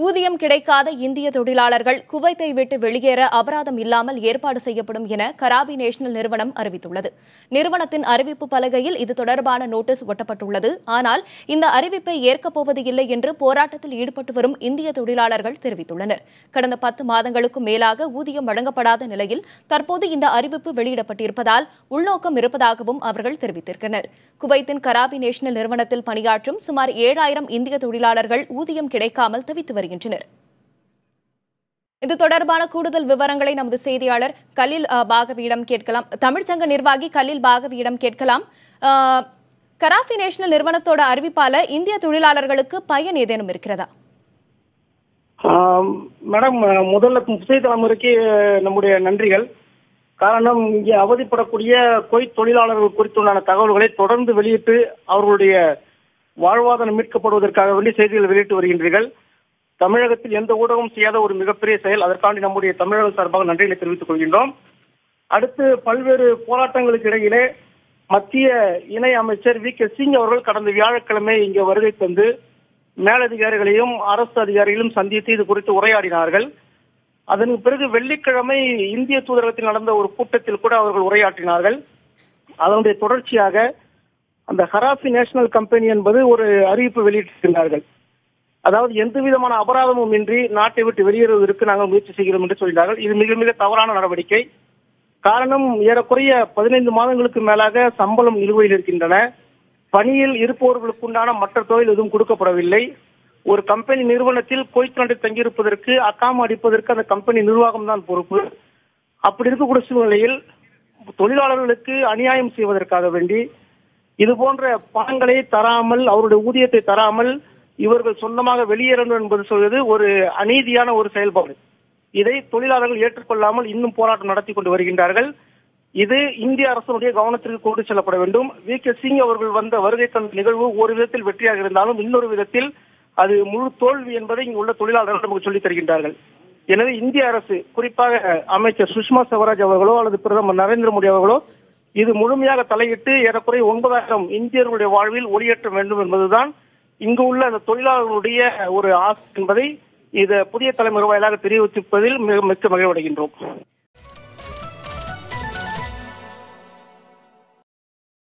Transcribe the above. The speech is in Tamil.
ஊதியம் கிடைக்காத இந்திய தொழிலாளர்கள் குவைத்தை விட்டு வெளியேற அபராதம் இல்லாமல் ஏற்பாடு செய்யப்படும் என கராபி நேஷனல் நிறுவனம் அறிவித்துள்ளது. நிறுவனத்தின் அறிவிப்பு பலகையில் இது தொடர்பான நோட்டீஸ் ஒட்டப்பட்டுள்ளது. ஆனால் இந்த அறிவிப்பை ஏற்கப் போவது இல்லை என்று போராட்டத்தில் ஈடுபட்டு வரும் இந்திய தொழிலாளர்கள் தெரிவித்துள்ளனர். கடந்த 10 மாதங்களுக்கும் மேலாக ஊதியம் வழங்கப்படாத நிலையில் தற்போது இந்த அறிவிப்பு வெளியிடப்பட்டிருப்பதால் உள்நோக்கம் இருப்பதாகவும் அவர்கள் தெரிவித்திருக்கின்றனர். குவைத்தின் கராபி நேஷனல் நிறுவனத்தில் பணியாற்றும் சுமார் 7000 இந்திய தொழிலாளர்கள் ஊதியம் கிடைக்காமல் தவித்து வருகின்றனர். இது தொடர்பான கூடுதல் விவரங்களை நமது செய்தியாளர் கலீல் பாகவியிடம் கேட்கலாம். தமிழ்ச்சங்க நிர்வாகி கலீல் பாகவியிடம் கேட்கலாம். கராபி நேஷனல் நிறுவனத்தோட அறிவிப்பால இந்திய தொழிலாளர்களுக்கு பயன் ஏதேனும் இருக்கிறதா? மேடம், முதல்ல புதிய தலைமுறைக்கு நம்முடைய நன்றிகள். காரணம், இங்கே அவதிப்படக்கூடிய குவைத் தொழிலாளர்கள் குறித்துண்டான தகவல்களை தொடர்ந்து வெளியிட்டு அவர்களுடைய வாழ்வாதாரம் மீட்கப்படுவதற்காக வேண்டி செய்திகள் வெளியிட்டு வருகின்றீர்கள். தமிழகத்தில் எந்த ஊடகம் செய்யாத ஒரு மிகப்பெரிய செயல். அதற்காண்டி நம்முடைய தமிழகம் சார்பாக நன்றிகளை தெரிவித்துக் கொள்கின்றோம். அடுத்து பல்வேறு போராட்டங்களுக்கு இடையிலே மத்திய இணை அமைச்சர் வி.கே. சிங் அவர்கள் கடந்த வியாழக்கிழமை இங்கே வருகை தந்து மேலதிகாரிகளையும் அரசு அதிகாரிகளையும் சந்தித்து இது குறித்து உரையாடினார்கள். அதன் பிறகு வெள்ளிக்கிழமை இந்திய தூதரகத்தில் நடந்த ஒரு கூட்டத்தில் கூட அவர்கள் உரையாற்றினார்கள். அதனுடைய தொடர்ச்சியாக அந்த கராபி நேஷனல் கம்பெனி என்பது ஒரு அறிவிப்பு வெளியிட்டிருக்கிறார்கள். அதாவது எந்த விதமான அபராதமும் இன்றி நாட்டை விட்டு வெளியேறுவதற்கு நாங்கள் முயற்சி செய்கிறோம் என்று சொல்கிறார்கள். இது மிக மிக தவறான நடவடிக்கை. காரணம், ஏறக்குறைய 15 மாதங்களுக்கு மேலாக சம்பளம் நிலுவையில் இருக்கின்றன. பணியில் இருப்பவர்களுக்குண்டான மற்ற தொழில் எதுவும் கொடுக்கப்படவில்லை. ஒரு கம்பெனி நிறுவனத்தில் குவைத் நாட்டில் தங்கியிருப்பதற்கு அக்காம அடிப்பதற்கு அந்த கம்பெனி நிர்வாகம் தான் பொறுப்பு. அப்படி இருக்கக்கூடிய சூழ்நிலையில் தொழிலாளர்களுக்கு அநியாயம் செய்வதற்காக வேண்டி இது போன்ற பணங்களை தராமல், அவருடைய ஊதியத்தை தராமல் இவர்கள் சொந்தமாக வெளியேறணும் என்பது சொல்வது ஒரு அநீதியான ஒரு செயல்பாடு. இதை தொழிலாளர்கள் ஏற்றுக்கொள்ளாமல் இன்னும் போராட்டம் நடத்தி கொண்டு வருகின்றார்கள். இது இந்திய அரசுடைய கவனத்திற்கு கொண்டு செல்லப்பட வேண்டும். வி.கே. சிங் அவர்கள் வந்த வருகை தந்த நிகழ்வு ஒரு விதத்தில் வெற்றியாக இருந்தாலும் இன்னொரு விதத்தில் அது முழு தோல்வி என்பதை இங்கு உள்ள தொழிலாளர்கள் நமக்கு சொல்லித் தருகின்றார்கள். எனவே இந்திய அரசு, குறிப்பாக அமைச்சர் சுஷ்மா ஸ்வராஜ் அவர்களோ அல்லது பிரதமர் நரேந்திர மோடி அவர்களோ இது முழுமையாக தலையிட்டு ஏறக்குறைய 9000 இந்தியர்களுடைய வாழ்வில் ஒளியேற்ற வேண்டும் என்பதுதான் இங்கு உள்ள அந்த தொழிலாளர்களுடைய ஒரு ஆசை என்பதை இதை புதிய தலைமுறை வாயிலாக தெரிவிப்பதில் மிக மகிழ்வடைகின்றோம்.